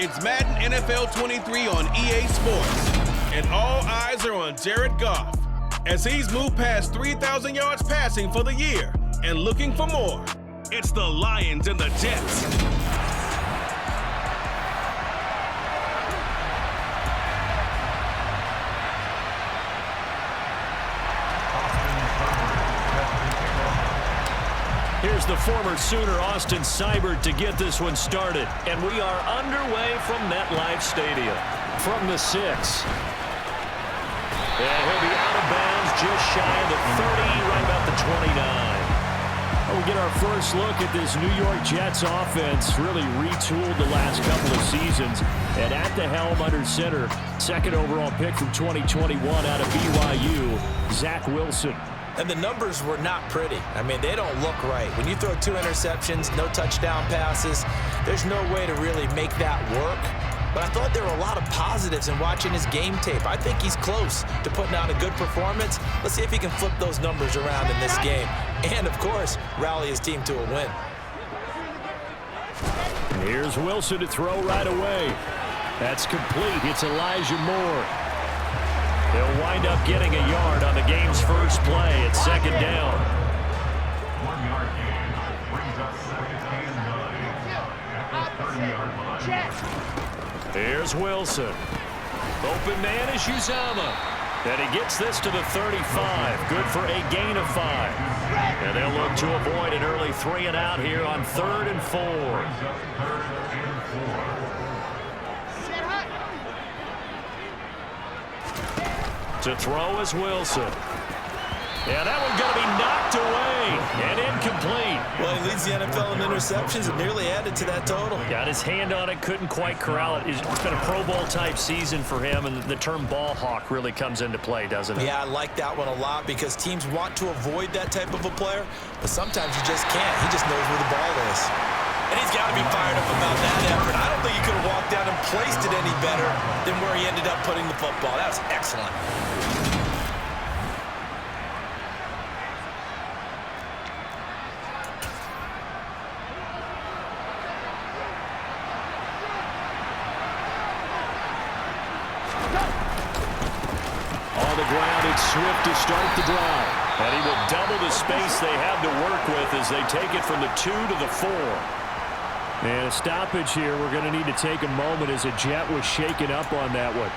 It's Madden NFL 23 on EA Sports, and all eyes are on Jared Goff as he's moved past 3,000 yards passing for the year and looking for more. It's the Lions and the Jets. Here's the former Sooner, Austin Seibert, to get this one started. And we are underway from MetLife Stadium. From the 6. And he'll be out of bounds just shy of the 30, right about the 29. We get our first look at this New York Jets offense, really retooled the last couple of seasons. And at the helm under center, second overall pick from 2021 out of BYU, Zach Wilson. And the numbers were not pretty. I mean, they don't look right. When you throw 2 interceptions, no touchdown passes, there's no way to really make that work. But I thought there were a lot of positives in watching his game tape. I think he's close to putting out a good performance. Let's see if he can flip those numbers around in this game. And, of course, rally his team to a win. Here's Wilson to throw right away. That's complete. It's Elijah Moore. They'll wind up getting a yard on the game's first play at second down. 1-yard gain brings us second and 9 at the 30-yard line. Here's Wilson. Open man is Uzomah. And he gets this to the 35. Good for a gain of 5. And they'll look to avoid an early 3 and out here on 3rd and 4. To throw is Wilson. Yeah, that one's going to be knocked away and incomplete. Well, he leads the NFL in interceptions and nearly added to that total. Got his hand on it, couldn't quite corral it. It's been a Pro Bowl type season for him, and the term ball hawk really comes into play, doesn't it? Yeah, I like that one a lot because teams want to avoid that type of a player, but sometimes you just can't. He just knows where the ball is. And he's got to be fired up about that effort. I don't think he could have walked down and placed it any better than where he ended up putting the football. That was excellent. On the ground, it's Swift to start the drive. And he will double the space they have to work with as they take it from the 2 to the 4. And a stoppage here. We're going to need to take a moment as a Jet was shaken up on that one.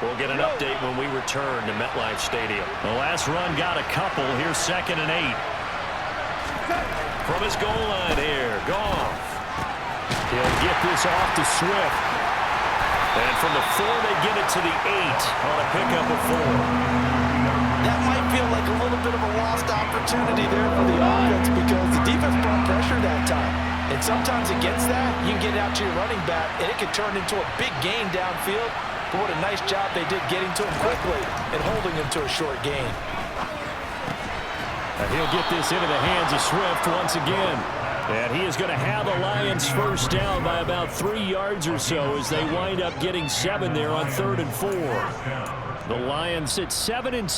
We'll get an update when we return to MetLife Stadium. The last run got a couple. Here's 2nd and 8. From his goal line here, Goff. He'll get this off to Swift. And from the 4, they get it to the 8 on a pickup of 4. That might feel like a little bit of a lost opportunity there for the offense because the defense brought pressure that time. And sometimes against that, you can get out to your running back, and it can turn into a big gain downfield. But what a nice job they did getting to him quickly and holding him to a short gain. And he'll get this into the hands of Swift once again. And he is going to have the Lions first down by about 3 yards or so as they wind up getting 7 there on 3rd and 4. The Lions at 7-6,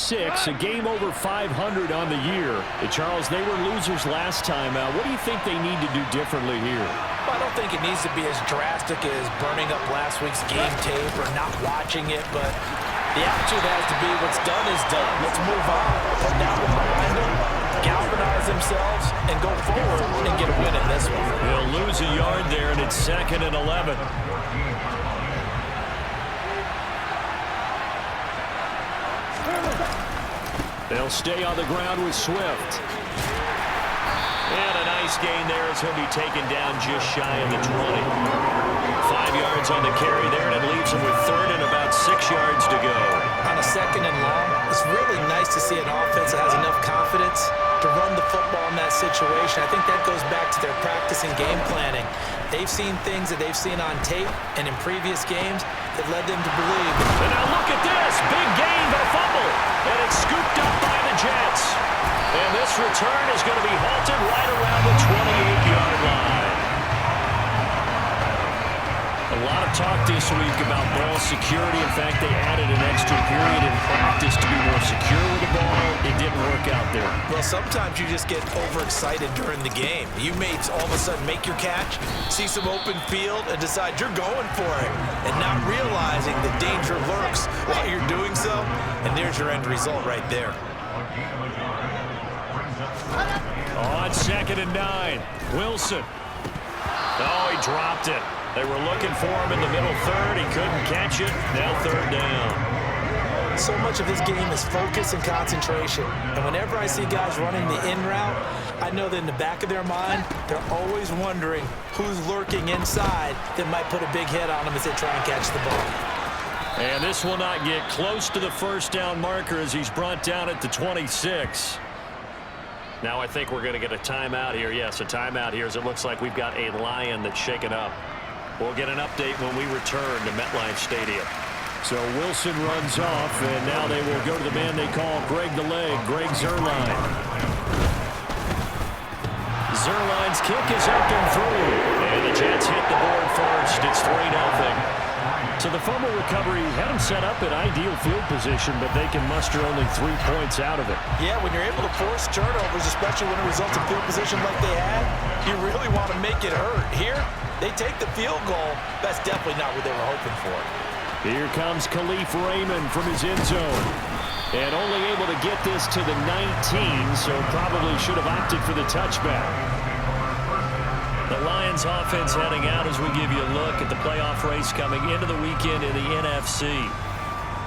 a game over 500 on the year. Charles, they were losers last time. What do you think they need to do differently here? Well, I don't think it needs to be as drastic as burning up last week's game tape or not watching it, but the attitude has to be what's done is done. Let's move on. Put that one behind them, galvanize themselves, and go forward and get a win in this one. They'll lose a yard there, and it's 2nd and 11. They'll stay on the ground with Swift. And a nice gain there as he'll be taken down just shy of the 20. 5 yards on the carry there, and it leaves him with 3rd and about 6 yards to go. On a 2nd and long, it's really nice to see an offense that has enough confidence to run the football in that situation. I think that goes back to their practice and game planning. They've seen things that they've seen on tape and in previous games that led them to believe. And now look at this. Big gain, but a fumble. And it's scooped up by the Jets. And this return is going to be halted right around the 28-yard line. A lot of talk to this week about ball security. In fact, they added an extra period in practice to be more secure with the ball. It didn't work out there. Well, sometimes you just get overexcited during the game. You may all of a sudden make your catch, see some open field, and decide you're going for it, and not realizing the danger lurks while you're doing so. And there's your end result right there. On 2nd and 9, Wilson. Oh, he dropped it. They were looking for him in the middle third. He couldn't catch it. Now 3rd down. So much of this game is focus and concentration. And whenever I see guys running the in route, I know that in the back of their mind, they're always wondering who's lurking inside that might put a big hit on them as they try and catch the ball. And this will not get close to the 1st down marker as he's brought down at the 26. Now I think we're going to get a timeout here. Yes, a timeout here as it looks like we've got a Lion that's shaken up. We'll get an update when we return to MetLife Stadium. So Wilson runs off, and now they will go to the man they call Greg the Leg, Greg Zuerlein. Zuerlein's kick is up and through, and the Jets hit the board first. It's 3-0. So the fumble recovery had them set up in ideal field position, but they can muster only 3 points out of it. Yeah, when you're able to force turnovers, especially when it results in field position like they had, you really want to make it hurt. Here, they take the field goal. That's definitely not what they were hoping for. Here comes Khalif Raymond from his end zone. And only able to get this to the 19, so probably should have opted for the touchback. The Lions offense heading out as we give you a look at the playoff race coming into the weekend in the NFC.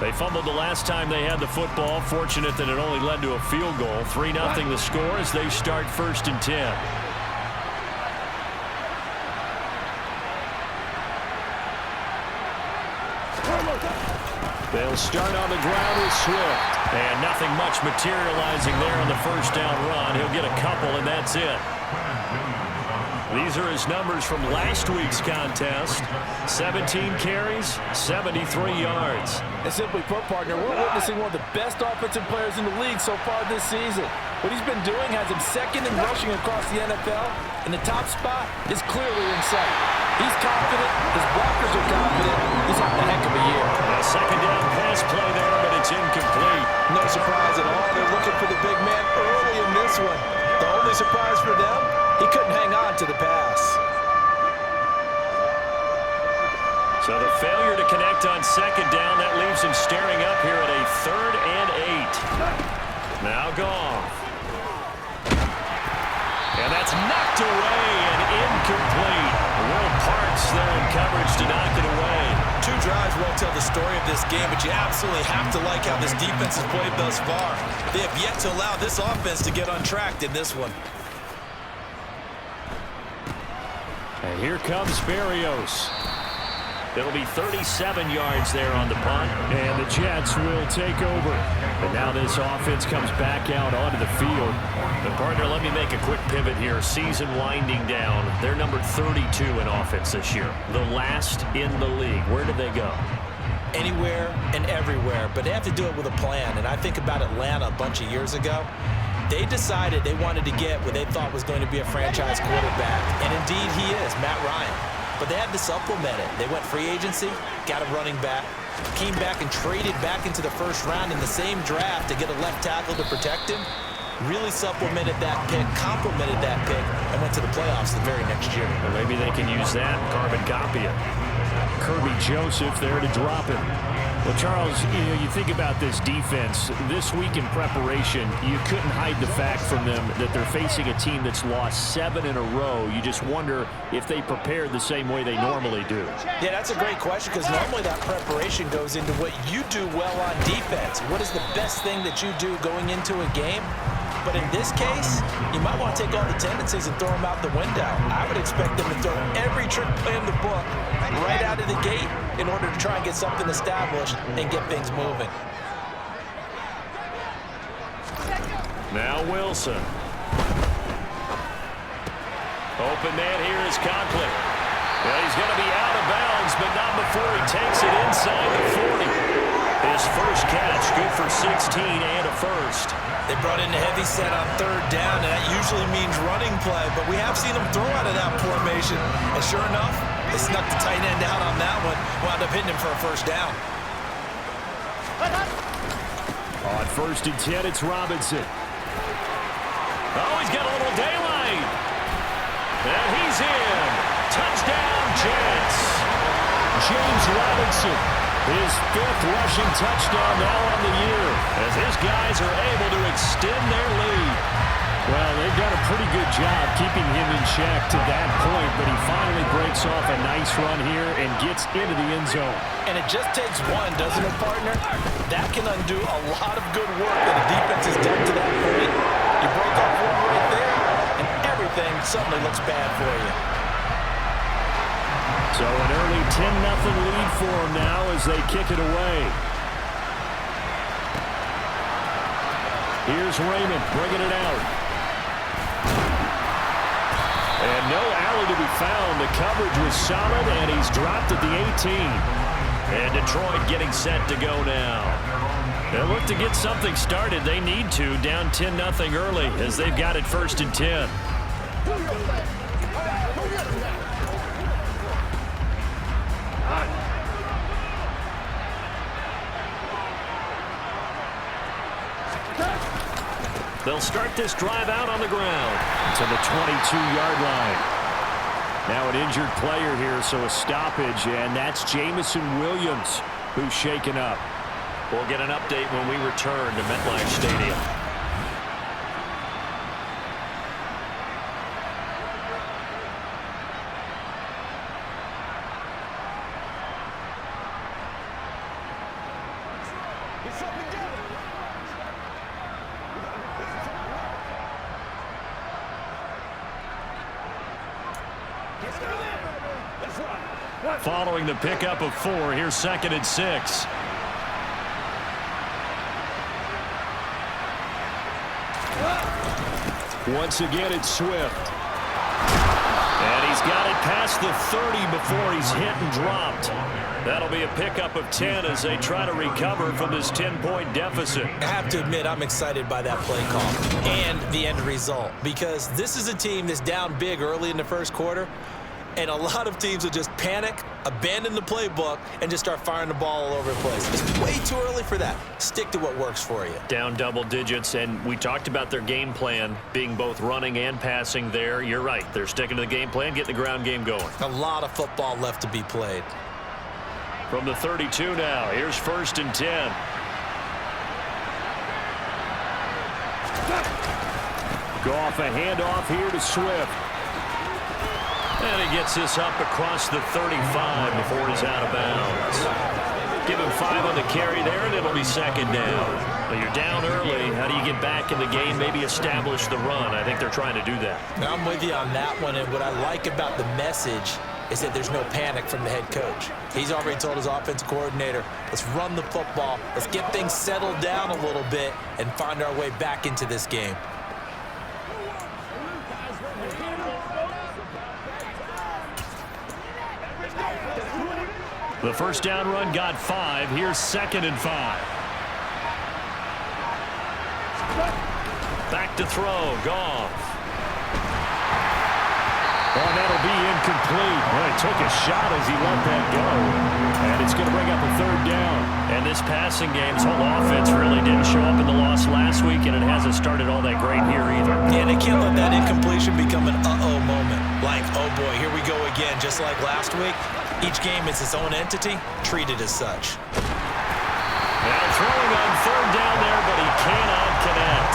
They fumbled the last time they had the football. Fortunate that it only led to a field goal. 3-0 the score as they start 1st and 10. They'll start on the ground with Swift. And nothing much materializing there on the 1st down run. He'll get a couple, and that's it. These are his numbers from last week's contest. 17 carries, 73 yards. And simply put, partner, we're witnessing one of the best offensive players in the league so far this season. What he's been doing has him 2nd in rushing across the NFL, and the top spot is clearly in sight. He's confident. His blockers are confident. He's having a heck of a year. A 2nd down pass play there, but it's incomplete. No surprise at all. They're looking for the big man early in this one. The only surprise for them, he couldn't hang on to the pass. So the failure to connect on 2nd down, that leaves him staring up here at a 3rd and 8. Now Goff. And that's knocked away and incomplete. Will Parks there in coverage to knock it away. 2 drives won't tell the story of this game, but you absolutely have to like how this defense has played thus far. They have yet to allow this offense to get untracked in this one. And here comes Berrios. It'll be 37 yards there on the punt. And the Jets will take over. And now this offense comes back out onto the field. And partner, let me make a quick pivot here. Season winding down. They're number 32 in offense this year. The last in the league. Where did they go? Anywhere and everywhere. But they have to do it with a plan. And I think about Atlanta a bunch of years ago. They decided they wanted to get what they thought was going to be a franchise quarterback. And indeed he is, Matt Ryan. But they had to supplement it. They went free agency, got a running back, came back and traded back into the 1st round in the same draft to get a left tackle to protect him. Really supplemented that pick, complemented that pick, and went to the playoffs the very next year. Well, maybe they can use that and carbon copy it. Kirby Joseph there to drop it. Well, Charles, you think about this defense. This week in preparation, you couldn't hide the fact from them that they're facing a team that's lost 7 in a row. You just wonder if they prepared the same way they normally do. Yeah, that's a great question because normally that preparation goes into what you do well on defense. What is the best thing that you do going into a game? But in this case, you might want to take all the tendencies and throw them out the window. I would expect them to throw every trick play in the book right out of the gate in order to try and get something established and get things moving. Now Wilson. Open man here is Conklin. Well, he's going to be out of bounds, but not before he takes it inside the 40. His first catch, good for 16 and a first. They brought in a heavy set on 3rd down, and that usually means running play, but we have seen them throw out of that formation. And sure enough, They snuck the tight end out on that one. Wound up hitting him for a first down. On 1st and 10, it's Robinson. Oh, he's got a little daylight. And he's in. Touchdown, Jets. James Robinson, his 5th rushing touchdown now on the year, as his guys are able to extend their lead. Well, they've done a pretty good job keeping him in check to that point, but he finally breaks off a nice run here and gets into the end zone. And it just takes one, doesn't it, partner? That can undo a lot of good work that the defense has done to that point. You break off one right there, and everything suddenly looks bad for you. So an early 10-0 lead for them now as they kick it away. Here's Raymond bringing it out. And no alley to be found. The coverage was solid, and he's dropped at the 18. And Detroit getting set to go now. They'll look to get something started. They need to, down 10-0 early as they've got it 1st and 10. They'll start this drive out on the ground to the 22-yard line. Now an injured player here, so a stoppage, and that's Jameson Williams who's shaken up. We'll get an update when we return to MetLife Stadium. Following the pickup of 4, here's 2nd and 6. Once again, it's Swift. And he's got it past the 30 before he's hit and dropped. That'll be a pickup of 10 as they try to recover from this 10-point deficit. I have to admit, I'm excited by that play call and the end result, because this is a team that's down big early in the first quarter, and a lot of teams will just panic, abandon the playbook, and just start firing the ball all over the place. It's way too early for that. Stick to what works for you. Down double digits, and we talked about their game plan being both running and passing there. You're right. They're sticking to the game plan, getting the ground game going. A lot of football left to be played. From the 32 now, here's 1st and 10. Goff, a handoff here to Swift. And he gets this up across the 35 before he's out of bounds. Give him 5 on the carry there, and it'll be 2nd down. But you're down early. How do you get back in the game, maybe establish the run? I think they're trying to do that. I'm with you on that one, and what I like about the message is that there's no panic from the head coach. He's already told his offensive coordinator, let's run the football, let's get things settled down a little bit, and find our way back into this game. The first down run got 5. Here's 2nd and 5. Back to throw. Goff. Oh, that'll be incomplete. Well, he took a shot as he let that go. And it's going to bring up a 3rd down. And this passing game's whole offense really didn't show up in the loss last week, and it hasn't started all that great here either. Yeah, they can't let that incompletion become an uh-oh moment. Like, oh boy, here we go again, just like last week. Each game is its own entity, treated as such. Now throwing on 3rd down there, but he cannot connect.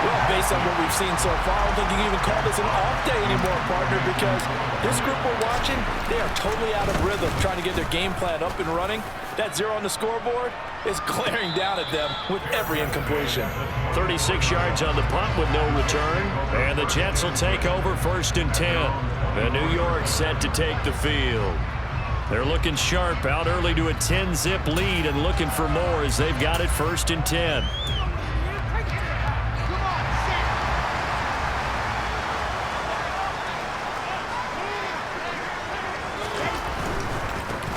Well, based on what we've seen so far, I don't think you can even call this an off day anymore, partner, because this group we're watching, they are totally out of rhythm, trying to get their game plan up and running. That 0 on the scoreboard is glaring down at them with every incompletion. 36 yards on the punt with no return, and the Jets will take over 1st and 10. And New York set to take the field. They're looking sharp, out early to a 10-zip lead and looking for more as they've got it 1st and 10.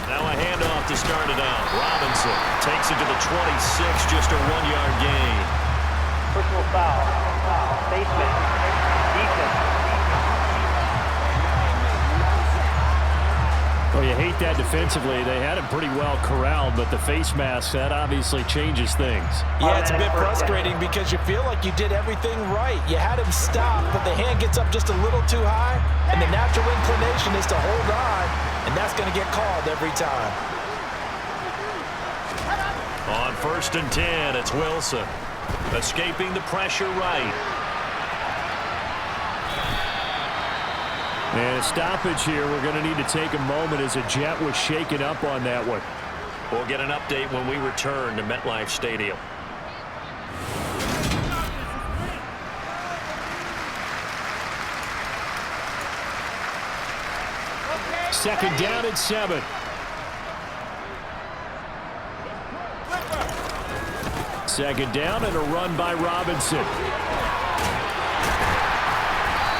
Now a handoff to start it out. Robinson takes it to the 26, just a 1-yard gain. Personal foul. Basement. Defense. take that defensively. They had him pretty well corralled, but the face mask, that obviously changes things. Yeah, it's a bit frustrating because you feel like you did everything right. You had him stop, but the hand gets up just a little too high, and the natural inclination is to hold on, and that's going to get called every time. On 1st and 10, it's Wilson. Escaping the pressure right. And a stoppage here. We're going to need to take a moment as a Jet was shaken up on that one. We'll get an update when we return to MetLife Stadium. Second down and 7. Second down and a run by Robinson.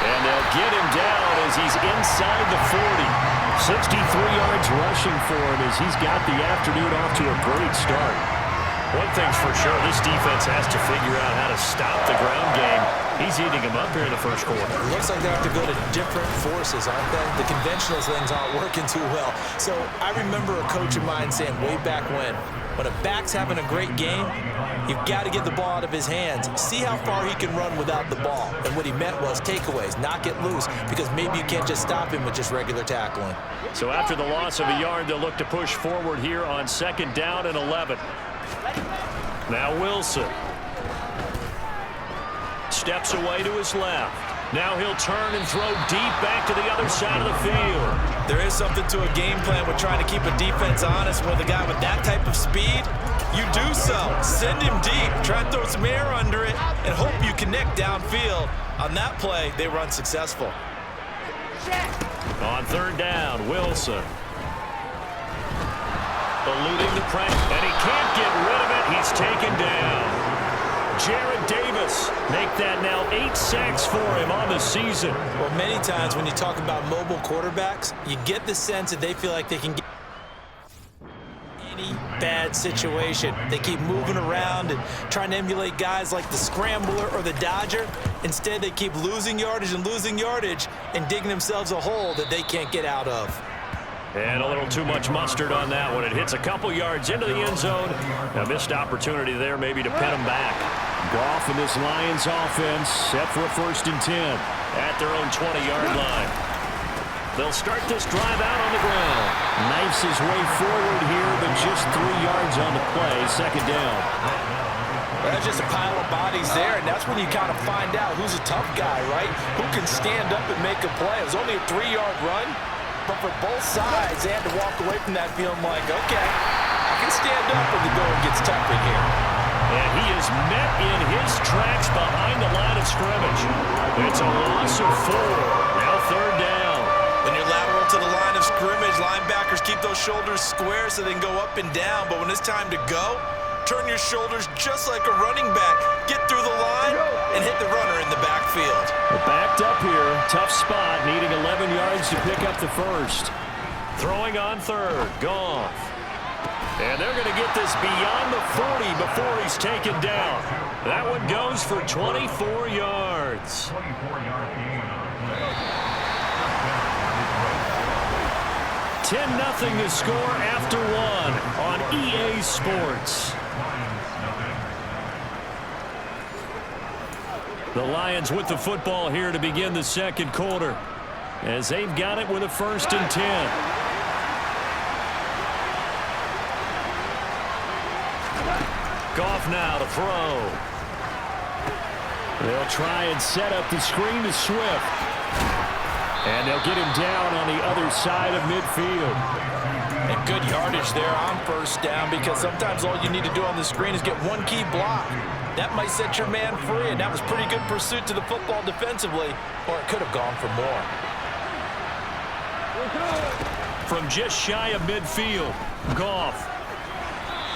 And they'll get him down as he's inside the 40. 63 yards rushing for him as he's got the afternoon off to a great start. One thing's for sure, this defense has to figure out how to stop the ground game. He's eating them up here in the first quarter. It looks like they have to go to different forces, aren't they? The conventional things aren't working too well. So I remember a coach of mine saying way back when a back's having a great game, you've got to get the ball out of his hands. See how far he can run without the ball. And what he meant was takeaways, knock it loose, because maybe you can't just stop him with just regular tackling. So after the loss of a yard, they'll look to push forward here on 2nd down and 11. Now Wilson. Steps away to his left. Now he'll turn and throw deep back to the other side of the field. There is something to a game plan with trying to keep a defense honest with a guy with that type of speed. You do so. Send him deep. Try and throw some air under it and hope you connect downfield. On that play, they were unsuccessful. On 3rd down, Wilson. Eluding the pressure, and he can't get rid of it. He's taken down. Jarrad Davis make that now 8 sacks for him on the season. Well, many times when you talk about mobile quarterbacks, you get the sense that they feel like they can get any bad situation. They keep moving around and trying to emulate guys like the Scrambler or the Dodger. Instead, they keep losing yardage and digging themselves a hole that they can't get out of. And a little too much mustard on that one. It hits a couple yards into the end zone. A missed opportunity there maybe to pin them back. Goff and this Lions offense set for a 1st and 10 at their own 20-yard line. They'll start this drive out on the ground. Knifes his way forward here, but just 3 yards on the play. 2nd down. Well, that's just a pile of bodies there, and that's when you kind of find out who's a tough guy, right? Who can stand up and make a play. It was only a 3-yard run. But for both sides, they had to walk away from that feeling like, okay, I can stand up when the going gets tough in here. And he is met in his tracks behind the line of scrimmage. It's a loss of 4. Now 3rd down. When you're lateral to the line of scrimmage, linebackers keep those shoulders square so they can go up and down. But when it's time to go, turn your shoulders just like a running back. Get through the line and hit the runner in the backfield. We're backed up here. Tough spot, needing 11 yards to pick up the 1st. Throwing on 3rd. Goff. And they're going to get this beyond the 40 before he's taken down. That one goes for 24 yards. 10-0 the score after 1 on EA Sports. The Lions with the football here to begin the 2nd quarter as they've got it with a 1st and 10. Goff now to throw. They'll try and set up the screen to Swift. And they'll get him down on the other side of midfield. And good yardage there on 1st down because sometimes all you need to do on the screen is get one key block. That might set your man free, and that was pretty good pursuit to the football defensively, or it could have gone for more. From just shy of midfield, Goff.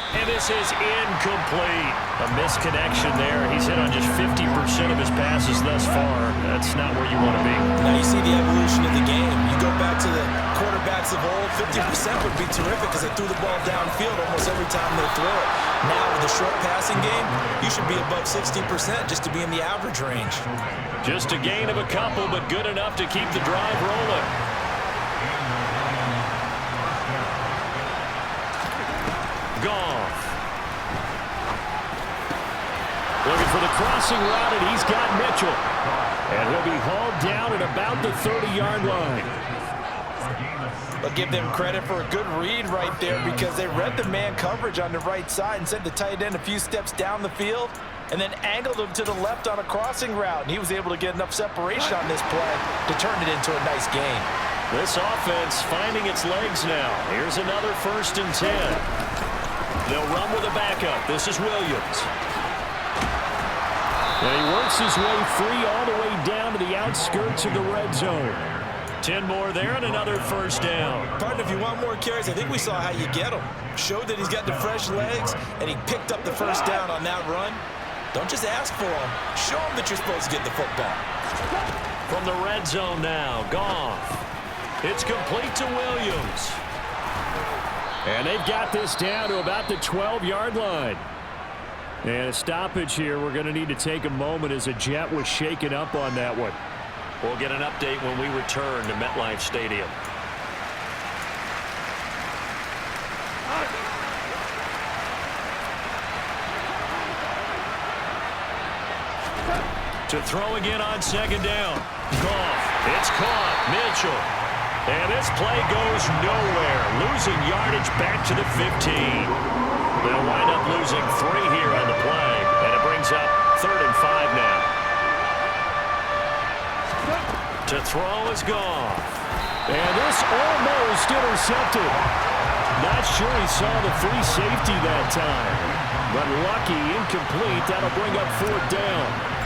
And this is incomplete. A misconnection there. He's hit on just 50% of his passes thus far. That's not where you want to be. Now you see the evolution of the game. You go back to the quarterbacks of old, 50% would be terrific because they threw the ball downfield almost every time they throw it. Now with the short passing game, you should be above 60% just to be in the average range. Just a gain of a couple, but good enough to keep the drive rolling. Goff. Looking for the crossing route, and he's got Mitchell. And he'll be hauled down at about the 30-yard line. I'll give them credit for a good read right there because they read the man coverage on the right side and sent the tight end a few steps down the field and then angled him to the left on a crossing route. And he was able to get enough separation on this play to turn it into a nice gain. This offense finding its legs now. Here's another 1st and 10. They'll run with a backup. This is Williams. And he works his way free all the way down to the outskirts of the red zone. 10 more there and another 1st down. Partner, if you want more carries, I think we saw how you get him. Showed that he's got the fresh legs, and he picked up the 1st down on that run. Don't just ask for him. Show him that you're supposed to get the football. From the red zone now, Goff. It's complete to Williams. And they've got this down to about the 12-yard line. And a stoppage here. We're going to need to take a moment as a Jet was shaken up on that one. We'll get an update when we return to MetLife Stadium. To throw again on 2nd down. Goff. It's caught. Mitchell. And this play goes nowhere. Losing yardage back to the 15. They'll wind up losing 3 here on the play. And it brings up 3rd and 5 now. To throw is Goff. And this almost intercepted. Not sure he saw the free safety that time. But lucky, incomplete. That'll bring up 4th down.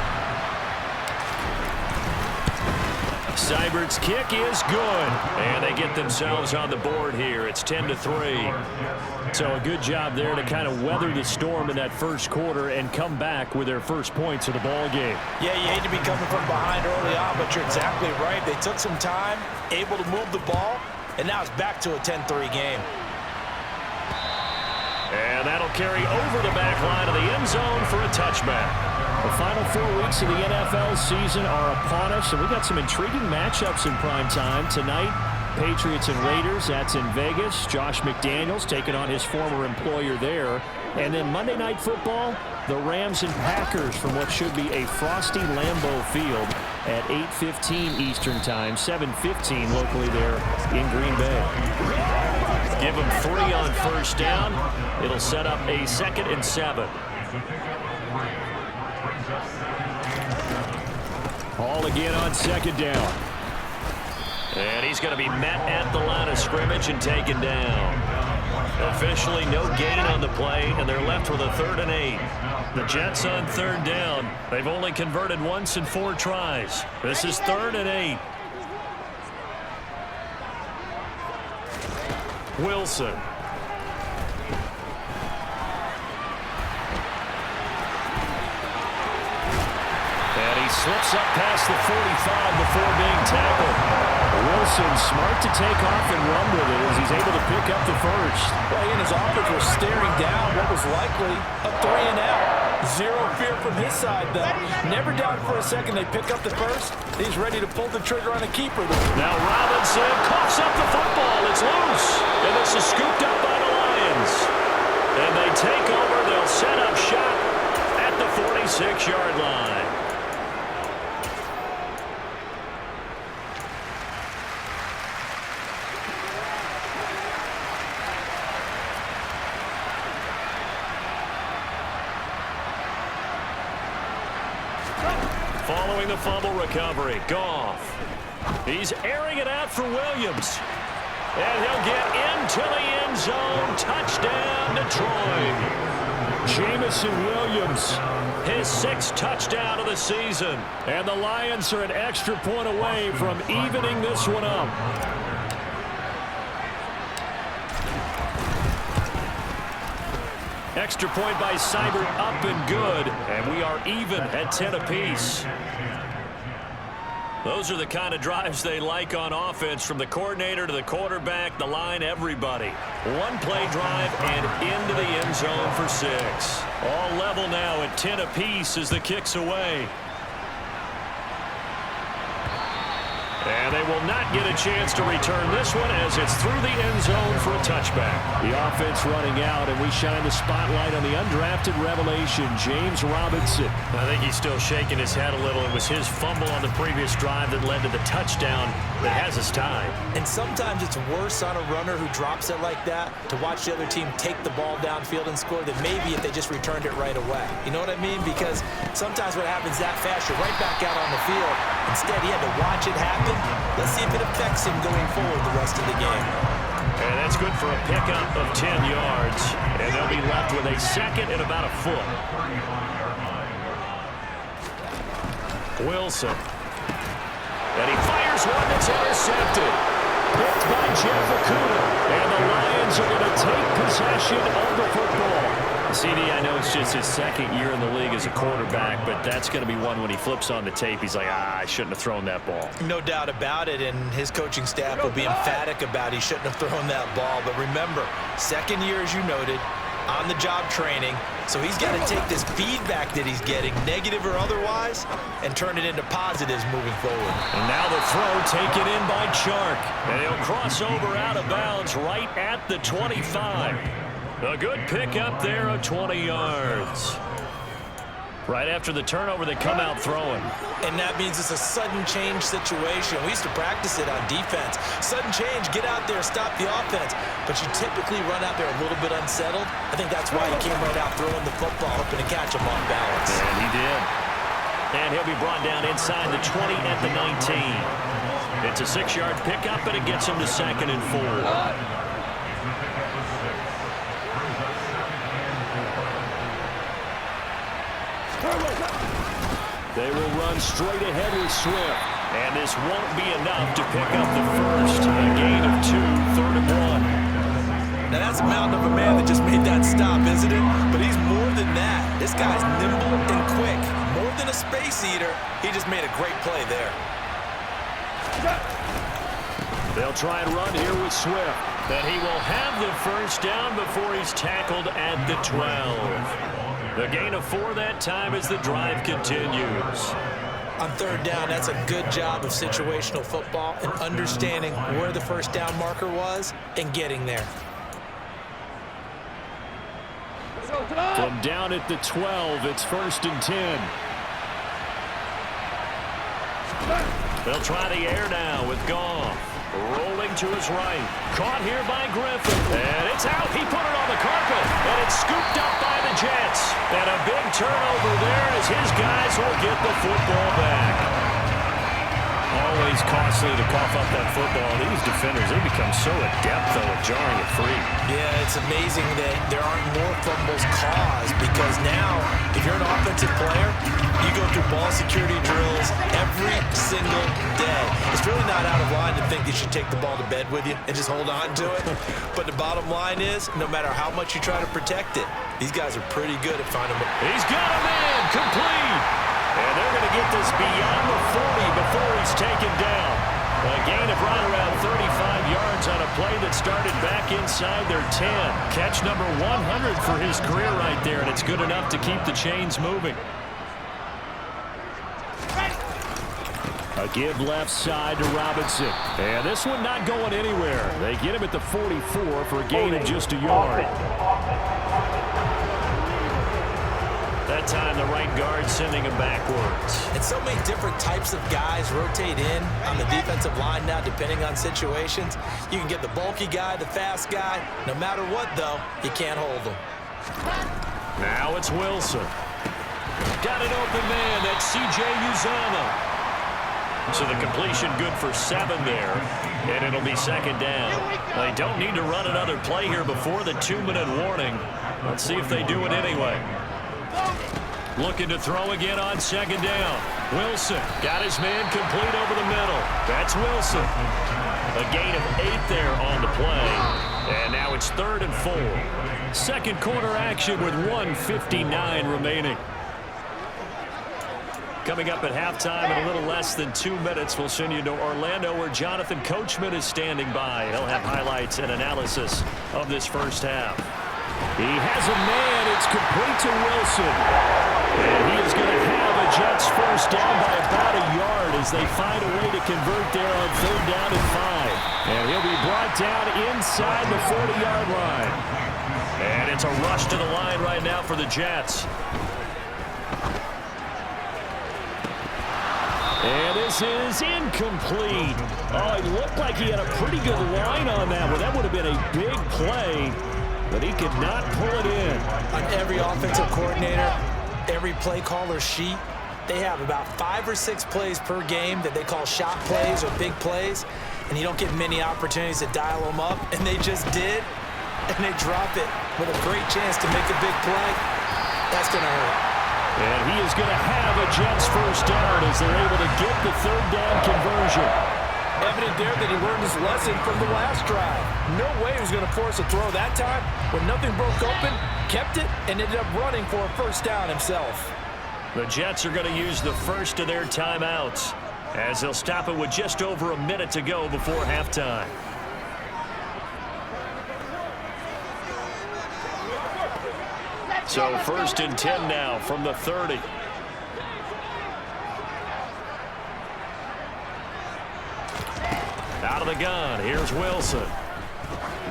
Seibert's kick is good. And they get themselves on the board here. It's 10-3. So a good job there to kind of weather the storm in that 1st quarter and come back with their first points of the ball game. Yeah, you hate to be coming from behind early on, but you're exactly right. They took some time, able to move the ball, and now it's back to a 10-3 game. And that'll carry over the back line of the end zone for a touchback. The final 4 weeks of the NFL season are upon us, and we got some intriguing matchups in prime time tonight. Patriots and Raiders, that's in Vegas. Josh McDaniels taking on his former employer there. And then Monday Night Football, the Rams and Packers from what should be a frosty Lambeau Field at 8:15 Eastern Time, 7:15 locally there in Green Bay. Give them 3 on 1st down. It'll set up a 2nd and 7. Hall again on 2nd down. And he's going to be met at the line of scrimmage and taken down. Officially no gain on the play, and they're left with a 3rd and 8. The Jets on 3rd down. They've only converted once in 4 tries. This is 3rd and 8. Wilson. And he slips up past the 45 before being tackled. Wilson smart to take off and run with it as he's able to pick up the 1st. Well, he and his offense were staring down what was likely a 3 and out. Zero fear from his side, though. Never doubted for a second they pick up the 1st. He's ready to pull the trigger on a keeper. Now Robinson coughs up the football. It's loose. And this is scooped up by the Lions. And they take over. They'll set up shop at the 46-yard line. Following the fumble recovery, Goff. He's airing it out for Williams. And he'll get into the end zone. Touchdown, Detroit. Jamison Williams, his 6th touchdown of the season. And the Lions are an extra point away from evening this one up. Extra point by Seibert up and good. And we are even at 10 apiece. Those are the kind of drives they like on offense, from the coordinator to the quarterback, the line, everybody. One play drive and into the end zone for 6. All level now at 10 apiece as the kick's away. And they will not get a chance to return this one as it's through the end zone for a touchback. The offense running out, and we shine the spotlight on the undrafted revelation, James Robinson. I think he's still shaking his head a little. It was his fumble on the previous drive that led to the touchdown that has us tied. And sometimes it's worse on a runner who drops it like that to watch the other team take the ball downfield and score than maybe if they just returned it right away. You know what I mean? Because sometimes what happens that fast, you're right back out on the field. Instead, he had to watch it happen. Let's see if it affects him going forward the rest of the game. And that's good for a pickup of 10 yards. And they'll be left with a second and about a foot. Wilson. And he fires one that's intercepted. Picked by Jeff Okudah. And the Lions are going to take possession of the football. CD, I know it's just his second year in the league as a quarterback, but that's going to be one when he flips on the tape, he's like, I shouldn't have thrown that ball. No doubt about it, and his coaching staff will be emphatic about he shouldn't have thrown that ball. But remember, second year, as you noted, on-the-job training, so he's got to take this feedback that he's getting, negative or otherwise, and turn it into positives moving forward. And now the throw taken in by Chark, and he'll cross over out of bounds right at the 25. A good pickup there of 20 yards. Right after the turnover, they come out throwing. And that means it's a sudden change situation. We used to practice it on defense. Sudden change, get out there, stop the offense. But you typically run out there a little bit unsettled. I think that's why he came right out throwing the football, hoping to catch him off balance. And he did. And he'll be brought down inside the 20 at the 19. It's a 6-yard pickup, and it gets him to 2nd and 4. They will run straight ahead with Swift. And this won't be enough to pick up the first. A gain of 2, 3rd and 1. Now that's a mountain of a man that just made that stop, isn't it? But he's more than that. This guy's nimble and quick. More than a space eater, he just made a great play there. They'll try and run here with Swift. But he will have the first down before he's tackled at the 12. The gain of 4 that time as the drive continues. On 3rd down, that's a good job of situational football and understanding where the first down marker was and getting there. From down at the 12, it's 1st and 10. They'll try the air now with Goff. Rolling to his right. Caught here by Griffin. And it's out. He put it on the carpet. And it's scooped up by the Jets. And a big turnover there as his guys will get the football back. Always costly to cough up that football. These defenders, they become so adept, though, at jarring it free. Yeah, it's amazing that there aren't more fumbles caused because now, if you're an offensive player, you go through ball security drills every single day. It's really not out of line to think you should take the ball to bed with you and just hold on to it. But the bottom line is, no matter how much you try to protect it, these guys are pretty good at finding it. He's got a man complete. And they're going to get this beyond the 40 before he's taken down. A gain of right around 35 yards on a play that started back inside their 10. Catch number 100 for his career right there, and it's good enough to keep the chains moving. A give left side to Robinson. And this one not going anywhere. They get him at the 44 for a gain of just a yard. That time the right guard sending him backwards. And so many different types of guys rotate in on the defensive line now depending on situations. You can get the bulky guy, the fast guy. No matter what, though, you can't hold them. Now it's Wilson. Got an open man. That's C.J. Uzomah. So the completion good for 7 there. And it'll be 2nd down. They don't need to run another play here before the 2-minute warning. Let's see if they do it anyway. Looking to throw again on 2nd down. Wilson got his man complete over the middle. That's Wilson. A gain of 8 there on the play. And now it's 3rd and 4. Second quarter action with 1:59 remaining. Coming up at halftime in a little less than 2 minutes, we'll send you to Orlando where Jonathan Coachman is standing by. He'll have highlights and analysis of this first half. He has a man. It's complete to Wilson. And he is going to have a Jets first down by about a yard as they find a way to convert there on 3rd down and 5. And he'll be brought down inside the 40-yard line. And it's a rush to the line right now for the Jets. And this is incomplete. Oh, it looked like he had a pretty good line on that one. That would have been a big play, but he could not pull it in. On every offensive coordinator, every play caller sheet, they have about 5 or 6 plays per game that they call shot plays or big plays, and you don't get many opportunities to dial them up, and they just did, and they drop it with a great chance to make a big play. That's going to hurt. And he is going to have a Jets first down as they're able to get the 3rd down conversion. Evident there that he learned his lesson from the last drive. No way he was going to force a throw that time. When nothing broke open, kept it, and ended up running for a first down himself. The Jets are going to use the first of their timeouts as they'll stop it with just over a minute to go before halftime. So 1st and 10 now from the 30. Out of the gun, here's Wilson.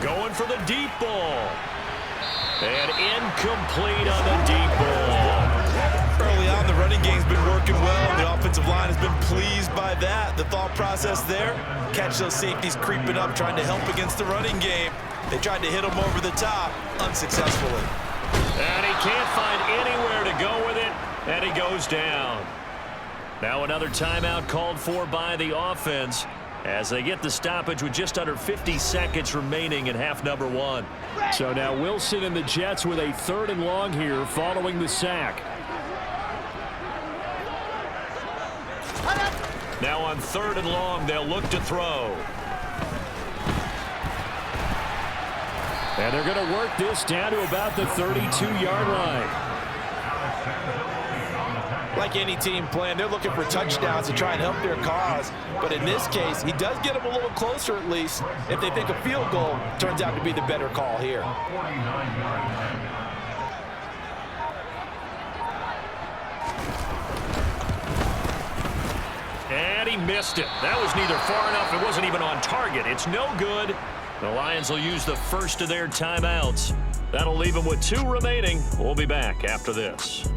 Going for the deep ball. And incomplete on the deep ball. Early on, the running game's been working well. The offensive line has been pleased by that. The thought process there, catch those safeties creeping up, trying to help against the running game. They tried to hit him over the top, unsuccessfully. And he can't find anywhere to go with it, and he goes down. Now another timeout called for by the offense as they get the stoppage with just under 50 seconds remaining in half number 1. So now Wilson and the Jets with a 3rd and long here following the sack. Now on 3rd and long, they'll look to throw. And they're going to work this down to about the 32-yard line. Like any team plan, they're looking for touchdowns to try and help their cause. But in this case, he does get them a little closer at least. If they think a field goal turns out to be the better call here. And he missed it. That was neither far enough. It wasn't even on target. It's no good. The Lions will use the first of their timeouts. That'll leave them with 2 remaining. We'll be back after this.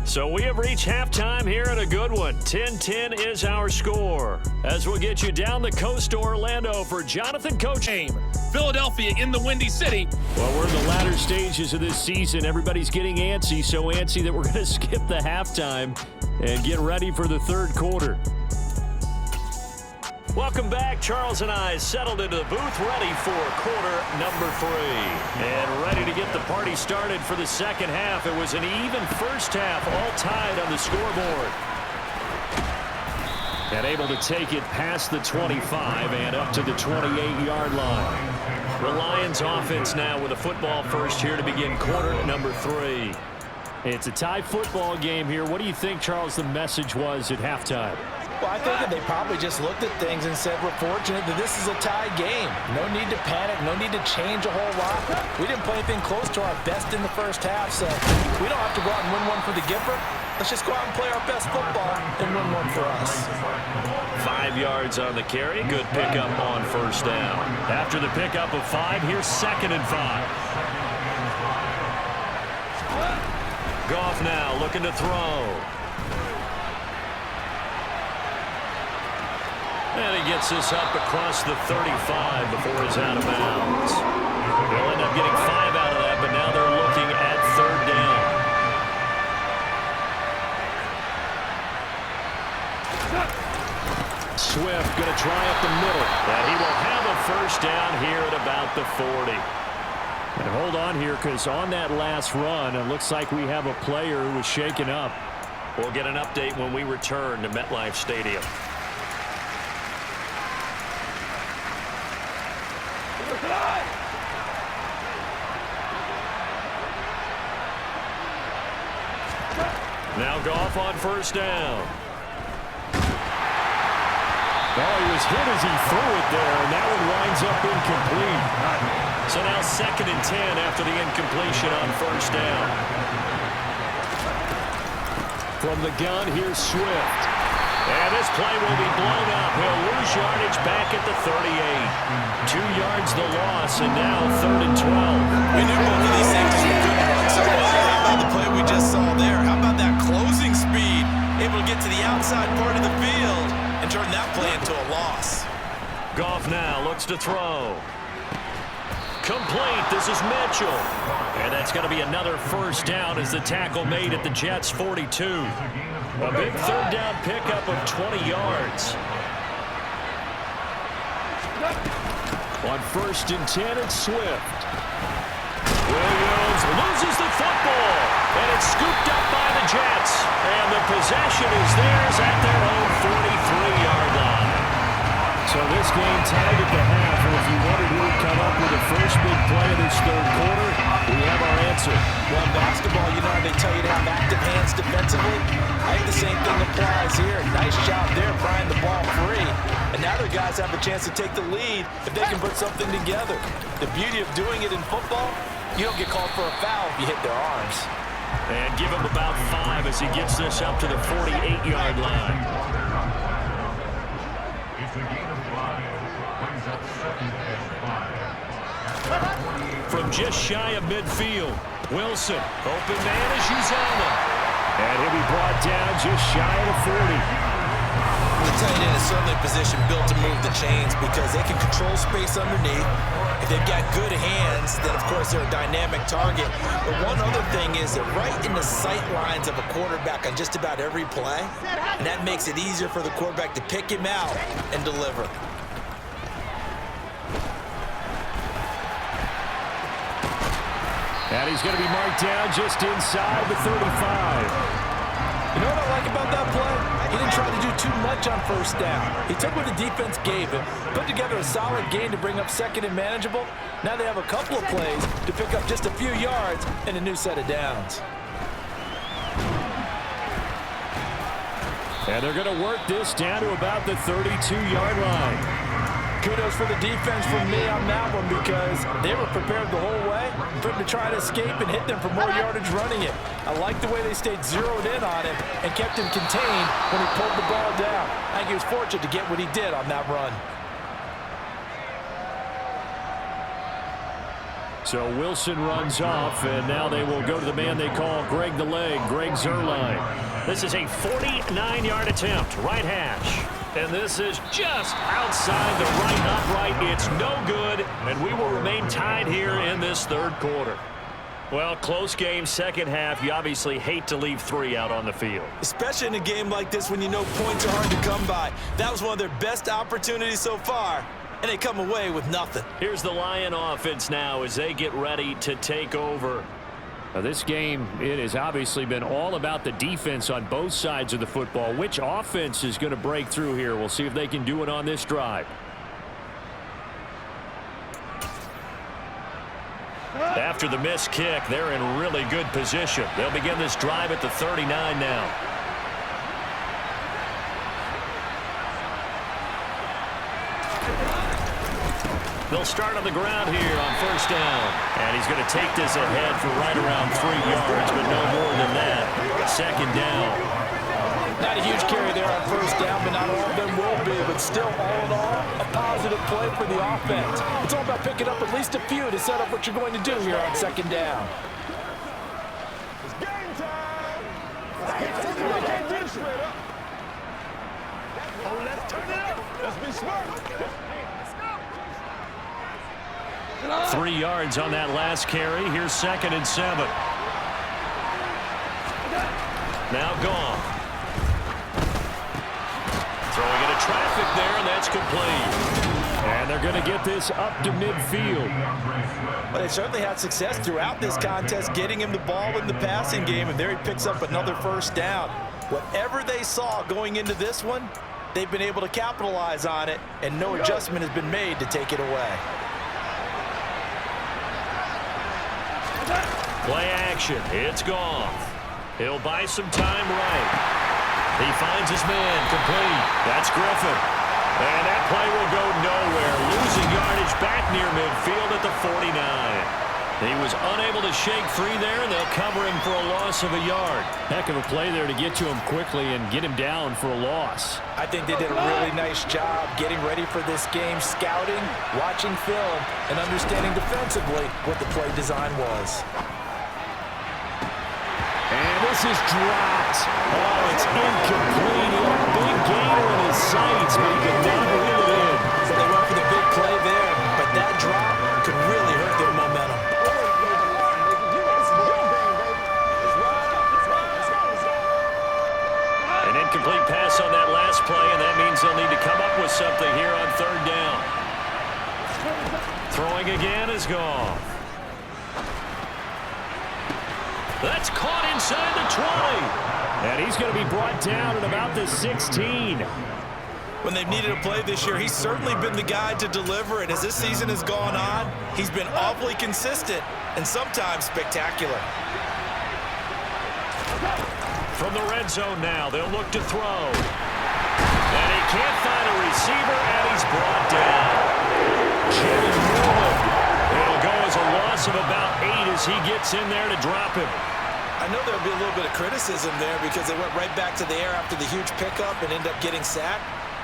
So we have reached halftime here in a good one. 10-10 is our score. As we'll get you down the coast to Orlando for Jonathan Coach. Philadelphia in the Windy City. Well, we're in the latter stages of this season. Everybody's getting antsy, so antsy that we're going to skip the halftime and get ready for the 3rd quarter. Welcome back. Charles and I settled into the booth, ready for quarter number 3. And ready to get the party started for the second half. It was an even first half, all tied on the scoreboard. And able to take it past the 25 and up to the 28-yard line. The Lions offense now with a football first here to begin quarter number 3. It's a tie football game here. What do you think, Charles, the message was at halftime? Well, I think that they probably just looked at things and said, we're fortunate that this is a tie game. No need to panic. No need to change a whole lot. We didn't play anything close to our best in the first half, so we don't have to go out and win one for the Gipper. Let's just go out and play our best football and win one for us. 5 yards on the carry. Good pickup on first down. After the pickup of 5, here's 2nd and 5. Goff now looking to throw. And he gets this up across the 35 before he's out of bounds. They'll end up getting 5 out of that, but now they're looking at 3rd down. Swift going to try up the middle. And he will have a first down here at about the 40. And hold on here, because on that last run, it looks like we have a player who was shaken up. We'll get an update when we return to MetLife Stadium. Now Goff on first down. Oh, he was hit as he threw it there, and that one winds up incomplete. So now 2nd and 10 after the incompletion on first down. From the gun, here's Swift. And this play will be blown up. He'll lose yardage back at the 38. 2 yards the loss, and now 3rd and 12. We knew both of these safeties were good to run so well. How about the play we just saw there? How about that closing speed? Able to get to the outside part of the field and turn that play into a loss. Goff now looks to throw. Complete. This is Mitchell. And that's going to be another first down as the tackle made at the Jets' 42. A big 3rd down pickup of 20 yards. On 1st and 10, it's Swift. Williams loses the football. And it's scooped up by the Jets. And the possession is theirs at their own 43-yard line. So this game tied at the half, and if you wondered who would come up with the first big play of this 3rd quarter, we have our answer. Well, in basketball, you know, they tell you to have active hands defensively. I think the same thing applies here. Nice job there, prying the ball free. And now their guys have a chance to take the lead if they can put something together. The beauty of doing it in football, you don't get called for a foul if you hit their arms. And give him about 5 as he gets this up to the 48-yard line. From just shy of midfield, Wilson, open man is Uzomah. And he'll be brought down just shy of the 40. The tight end is certainly a position built to move the chains because they can control space underneath. If they've got good hands, then of course they're a dynamic target. But one other thing is they're right in the sight lines of a quarterback on just about every play. And that makes it easier for the quarterback to pick him out and deliver. And he's going to be marked down just inside the 35. You know what I like about that play? He didn't try to do too much on 1st down. He took what the defense gave him, put together a solid game to bring up 2nd and manageable. Now they have a couple of plays to pick up just a few yards and a new set of downs. And they're going to work this down to about the 32-yard line. Kudos for the defense from me on that one because they were prepared the whole way for him to try to escape and hit them for more yardage running it. I like the way they stayed zeroed in on him and kept him contained when he pulled the ball down. I think he was fortunate to get what he did on that run. So Wilson runs off, and now they will go to the man they call Greg the Leg, Greg Zuerlein. This is a 49-yard attempt, right hash. And this is just outside the right upright. It's no good, and we will remain tied here in this 3rd quarter. Well, close game, 2nd half. You obviously hate to leave 3 out on the field. Especially in a game like this when you know points are hard to come by. That was one of their best opportunities so far, and they come away with nothing. Here's the Lion offense now as they get ready to take over. Now this game, it has obviously been all about the defense on both sides of the football. Which offense is going to break through here? We'll see if they can do it on this drive. After the missed kick, they're in really good position. They'll begin this drive at the 39 now. They'll start on the ground here on 1st down. And he's going to take this ahead for right around 3 yards, but no more than that. 2nd down. Not a huge carry there on 1st down, but not all of them will be. But still, all in all, a positive play for the offense. It's all about picking up at least a few to set up what you're going to do here on 2nd down. It's game time. Let's turn it up. Let's be smart. 3 yards on that last carry. Here's 2nd and 7. Now Goff. Throwing into traffic there, and that's complete. And they're going to get this up to midfield. But they certainly had success throughout this contest, getting him the ball in the passing game, and there he picks up another 1st down. Whatever they saw going into this one, they've been able to capitalize on it, and no adjustment has been made to take it away. Play action. It's Goff. He'll buy some time right. He finds his man complete. That's Griffin. And that play will go nowhere. Losing yardage back near midfield at the 49. He was unable to shake free there, and they'll cover him for a loss of a yard. Heck of a play there to get to him quickly and get him down for a loss. I think they did a really nice job getting ready for this game, scouting, watching film, and understanding defensively what the play design was. And this is dropped. Oh, it's incomplete. He had a big gainer in his sights, but he could not reel it in. So they went for the big play there, but that drop could really hurt their momentum. An incomplete pass on that last play, and that means they'll need to come up with something here on third down. Throwing again is gone. That's caught inside the 20. And he's going to be brought down at about the 16. When they've needed a play this year, he's certainly been the guy to deliver it. As this season has gone on, he's been awfully consistent and sometimes spectacular. From the red zone now, they'll look to throw. And he can't find a receiver, and he's brought down. Jim Newman. It'll go as a loss of about 8 as he gets in there to drop him. I know there'll be a little bit of criticism there because they went right back to the air after the huge pickup and end up getting sacked.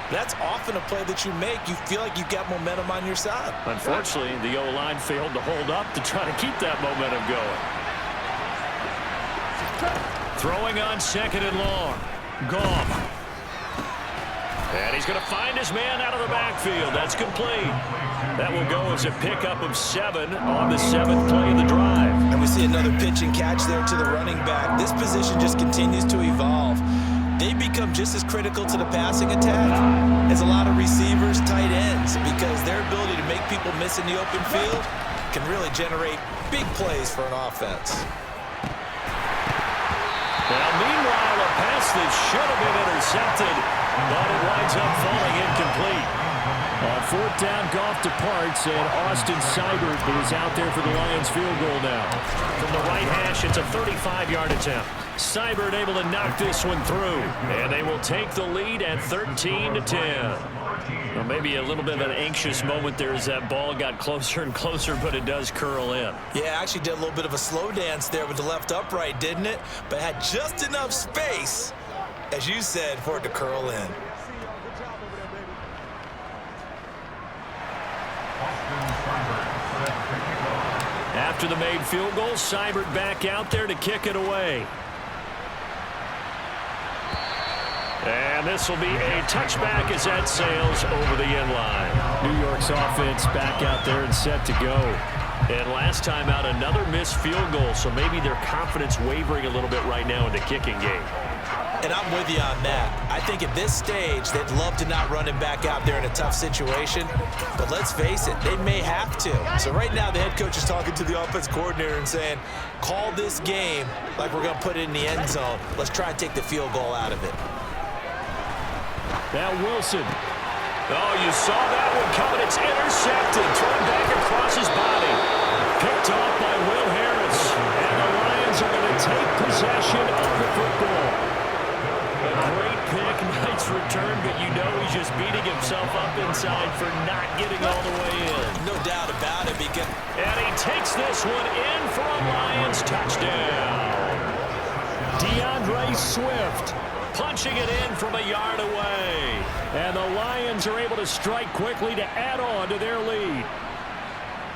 That's often a play that you make. You feel like you've got momentum on your side. Unfortunately, the O-line failed to hold up to try to keep that momentum going. Throwing on second and long. Goff. And he's going to find his man out of the backfield. That's complete. That will go as a pickup of 7 on the 7th play of the drive. And we see another pitch and catch there to the running back. This position just continues to evolve. They become just as critical to the passing attack as a lot of receivers, tight ends, because their ability to make people miss in the open field can really generate big plays for an offense. Now, meanwhile, a pass that should have been intercepted, but it winds up falling incomplete. On fourth down, Goff departs, and Austin Seibert is out there for the Lions field goal now. From the right hash, it's a 35-yard attempt. Seibert able to knock this one through, and they will take the lead at 13-10. Well, maybe a little bit of an anxious moment there as that ball got closer and closer, but it does curl in. Yeah, actually did a little bit of a slow dance there with the left upright, didn't it? But had just enough space, as you said, for it to curl in. After the made field goal, Seibert back out there to kick it away. And this will be a touchback as that sails over the end line. New York's offense back out there and set to go. And last time out, another missed field goal, so maybe their confidence wavering a little bit right now in the kicking game. And I'm with you on that. I think at this stage, they'd love to not run him back out there in a tough situation. But let's face it, they may have to. So right now, the head coach is talking to the offense coordinator and saying, call this game like we're going to put it in the end zone. Let's try and take the field goal out of it. Now Wilson. Oh, you saw that one coming. It's intercepted. Thrown back across his body. Picked off by Will Harris. And the Lions are going to take possession of the football. A great pick. Nice return, but you know he's just beating himself up inside for not getting all the way in. No doubt about it. And he takes this one in for a Lions touchdown. DeAndre Swift punching it in from a yard away. And the Lions are able to strike quickly to add on to their lead.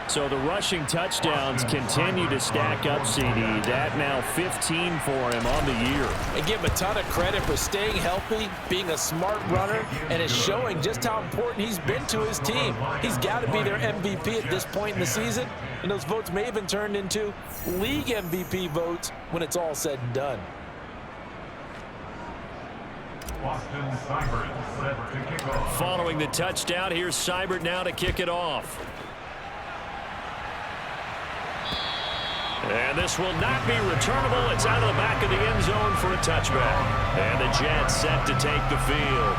So the rushing touchdowns continue to stack up, CD. That now 15 for him on the year. And give him a ton of credit for staying healthy, being a smart runner, and it's showing just how important he's been to his team. He's got to be their MVP at this point in the season, and those votes may even turn into league MVP votes when it's all said and done. Austin Seibert set to kick off. Following the touchdown, here's Seibert now to kick it off. And this will not be returnable. It's out of the back of the end zone for a touchback. And the Jets set to take the field.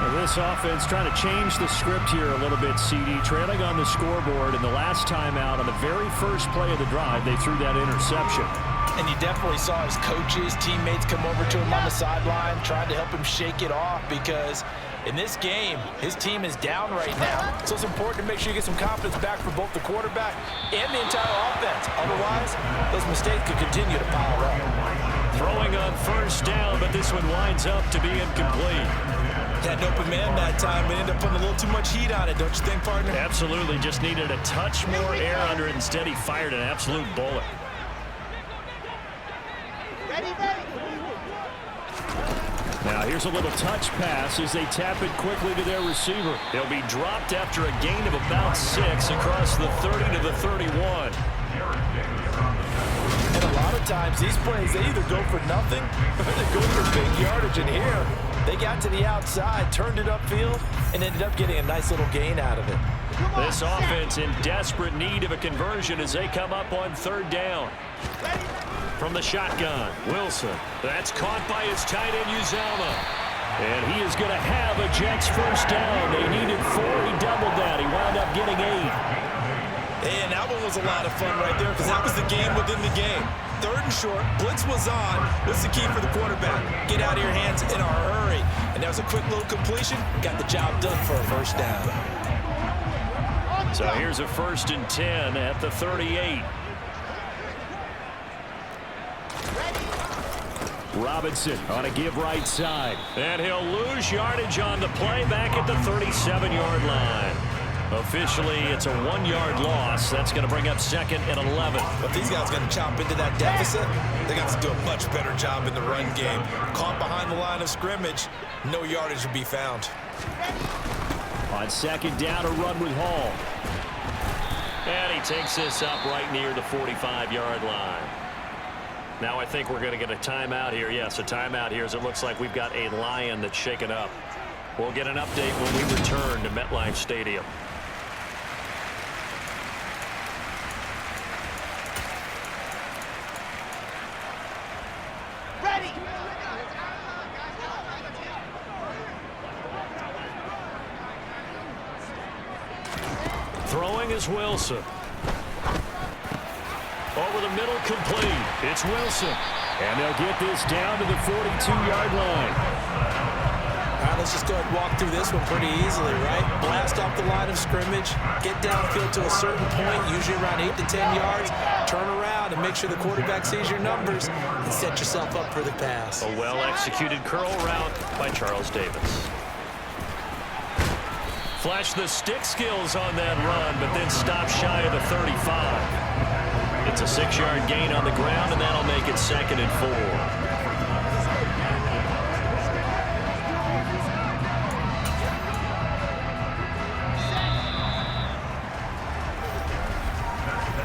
Now this offense trying to change the script here a little bit, CD. Trailing on the scoreboard, and the last time out on the very first play of the drive, they threw that interception. And you definitely saw his coaches, teammates come over to him on the sideline, trying to help him shake it off because In this game, his team is down right now, so it's important to make sure you get some confidence back for both the quarterback and the entire offense. Otherwise, those mistakes could continue to pile up. Throwing on first down, but this one winds up to be incomplete. Had an open man that time, but ended up putting a little too much heat on it, don't you think, partner? Absolutely, just needed a touch more air under it. Instead, he fired an absolute bullet. Now here's a little touch pass as they tap it quickly to their receiver. He'll be dropped after a gain of about 6 across the 30 to the 31. And a lot of times these plays, they either go for nothing or they go for big yardage. And here, they got to the outside, turned it upfield, and ended up getting a nice little gain out of it. This offense in desperate need of a conversion as they come up on third down. From the shotgun, Wilson. That's caught by his tight end, Uzomah. And he is going to have a Jets first down. They needed 4. He doubled that. He wound up getting 8. And that one was a lot of fun right there because that was the game within the game. Third and short, blitz was on. What's the key for the quarterback? Get out of your hands in a hurry. And that was a quick little completion. Got the job done for a first down. So here's a 1st and 10 at the 38. Robinson on a give right side. And he'll lose yardage on the play back at the 37-yard line. Officially, it's a 1-yard loss. That's going to bring up 2nd and 11. But these guys are going to chop into that deficit. They got to do a much better job in the run game. Caught behind the line of scrimmage, no yardage will be found. On 2nd down, a run with Hall. And he takes this up right near the 45-yard line. Now I think we're going to get a timeout here. Yes, a timeout here as it looks like we've got a Lion that's shaken up. We'll get an update when we return to MetLife Stadium. Ready. Throwing is Wilson. Over the middle, complete. It's Wilson. And they'll get this down to the 42-yard line. All right, let's just go ahead and walk through this one pretty easily, right? Blast off the line of scrimmage, get downfield to a certain point, usually around 8 to 10 yards, turn around and make sure the quarterback sees your numbers and set yourself up for the pass. A well-executed curl route by Charles Davis. Flash the stick skills on that run, but then stop shy of the 35. It's a 6-yard gain on the ground, and that'll make it 2nd and 4.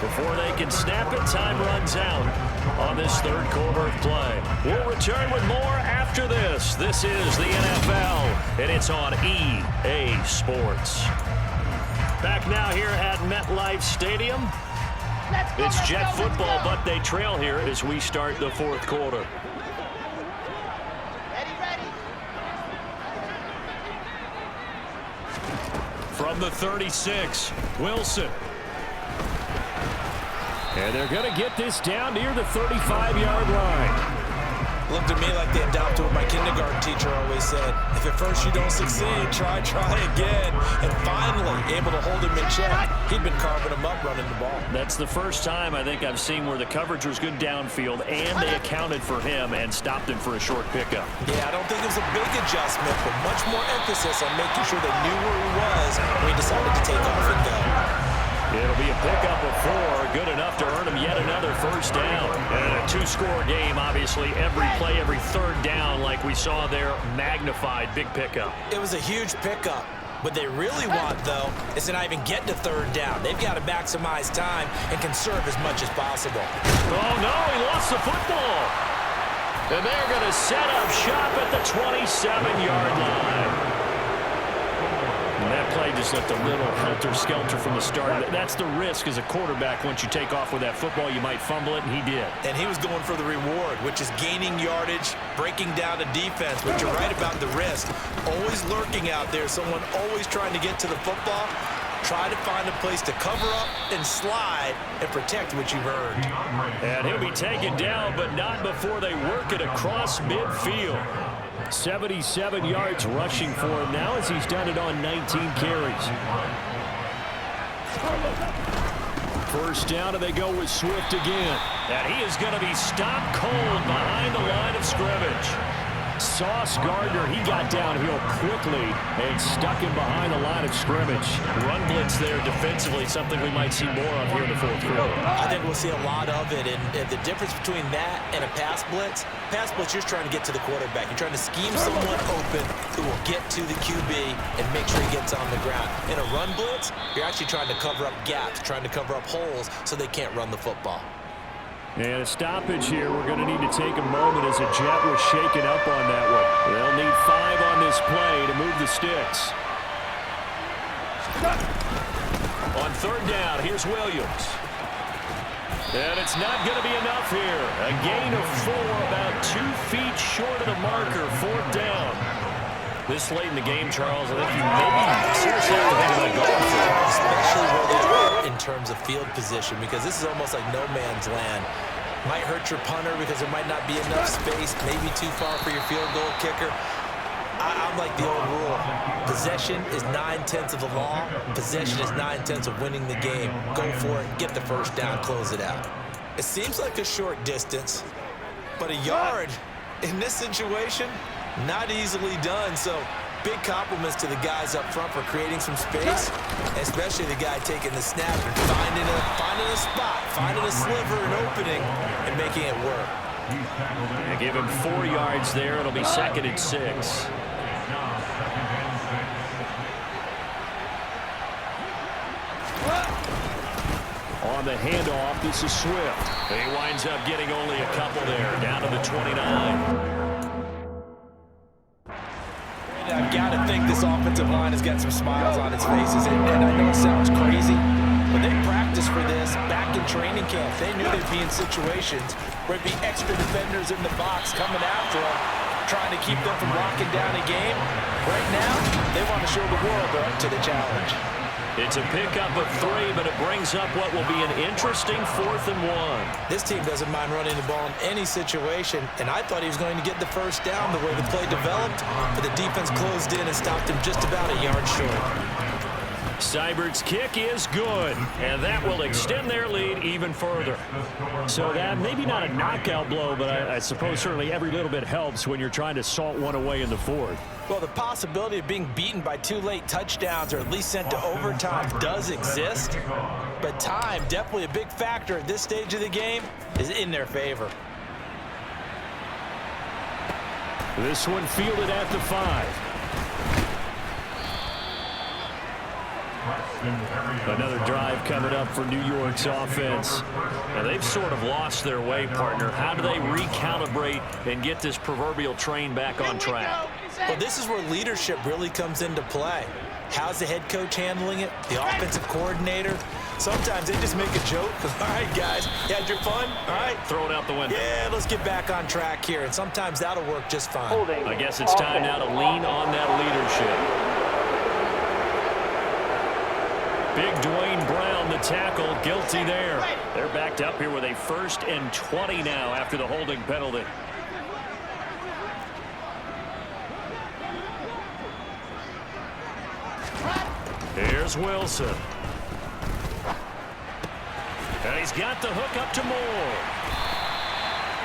Before they can snap it, time runs out on this 3rd quarter of play. We'll return with more after this. This is the NFL, and it's on EA Sports. Back now here at MetLife Stadium. It's Jet football, but they trail here as we start the 4th quarter. From the 36, Wilson. And they're going to get this down near the 35-yard line. Looked at me like they adopted what my kindergarten teacher always said. If at first you don't succeed, try again. And finally, able to hold him in check. He'd been carving him up running the ball. That's the first time I think I've seen where the coverage was good downfield and they accounted for him and stopped him for a short pickup. Yeah, I don't think it was a big adjustment, but much more emphasis on making sure they knew where he was when he decided to take off and go. It'll be a pickup of 4, good enough to earn him yet another first down. And a 2-score game, obviously, every play, every 3rd down, like we saw there, magnified, big pickup. It was a huge pickup. What they really want, though, is to not even get to 3rd down. They've got to maximize time and conserve as much as possible. Oh, no, he lost the football. And they're going to set up shop at the 27-yard line. And that play just looked a little helter-skelter from the start. That's the risk as a quarterback. Once you take off with that football, you might fumble it, and he did. And he was going for the reward, which is gaining yardage, breaking down a defense. But you're right about the risk. Always lurking out there, someone always trying to get to the football. Try to find a place to cover up and slide and protect what you've earned. And he'll be taken down, but not before they work it across midfield. 77 yards rushing for him now as he's done it on 19 carries. First down, and they go with Swift again. And he is going to be stopped cold behind the line of scrimmage. Sauce Gardner, he got downhill quickly and stuck him behind the line of scrimmage. Run blitz there defensively, something we might see more of here in the fourth quarter. I think we'll see a lot of it, and the difference between that and a pass blitz, you're trying to get to the quarterback. You're trying to scheme someone open who will get to the QB and make sure he gets on the ground. In a run blitz, you're actually trying to cover up gaps, trying to cover up holes so they can't run the football. And a stoppage here. We're going to need to take a moment as a jet was shaken up on that one. They'll need 5 on this play to move the sticks. On third down, here's Williams. And it's not going to be enough here. A gain of 4, about 2 feet short of the marker, fourth down. This late in the game, Charles, I think you maybe seriously have to think about going for it. Especially where they are in terms of field position, because this is almost like no man's land. Might hurt your punter because there might not be enough space, maybe too far for your field goal kicker. I'm like the old rule. Possession is 9/10 of the law. Possession is 9/10 of winning the game. Go for it, get the first down, close it out. It seems like a short distance, but a yard in this situation, not easily done. So big compliments to the guys up front for creating some space, especially the guy taking the snap and finding a spot, finding a sliver, an opening, and making it work. They give him 4 yards there. It'll be 2nd and 6. On the handoff, this is Swift. He winds up getting only a couple there, down to the 29. I've got to think this offensive line has got some smiles on its faces, and I know it sounds crazy, but they practiced for this back in training camp. They knew they'd be in situations where it'd be extra defenders in the box coming after them, trying to keep them from locking down a game. Right now, they want to show the world they're up to the challenge. It's a pickup of 3, but it brings up what will be an interesting 4th and 1. This team doesn't mind running the ball in any situation, and I thought he was going to get the first down the way the play developed, but the defense closed in and stopped him just about a yard short. Seibert's kick is good, and that will extend their lead even further. So that maybe not a knockout blow, but I suppose certainly every little bit helps when you're trying to salt one away in the 4th. Well, the possibility of being beaten by 2 late touchdowns or at least sent to overtime does exist, but time, definitely a big factor at this stage of the game, is in their favor. This one fielded at the 5. Another drive coming up for New York's offense. Now they've sort of lost their way, partner. How do they recalibrate and get this proverbial train back on track? Well, this is where leadership really comes into play. How's the head coach handling it? The offensive coordinator? Sometimes they just make a joke. All right, guys, you had your fun? All right. Throw it out the window. Yeah, let's get back on track here. And sometimes that'll work just fine. I guess it's time now to lean on that leadership. Big Dwayne Brown, the tackle, guilty there. They're backed up here with a 1st and 20 now after the holding penalty. Here's Wilson. And he's got the hook up to Moore.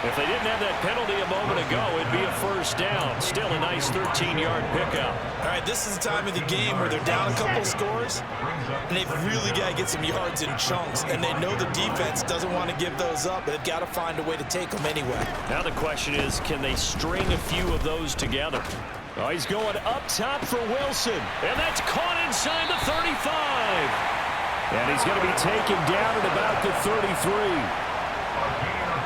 If they didn't have that penalty a moment ago, it'd be a 1st down. Still a nice 13-yard pickup. All right, this is the time of the game where they're down a couple scores, and they've really got to get some yards in chunks, and they know the defense doesn't want to give those up, but they've got to find a way to take them anyway. Now the question is, can they string a few of those together? Oh, he's going up top for Wilson, and that's caught inside the 35. And he's going to be taken down at about the 33.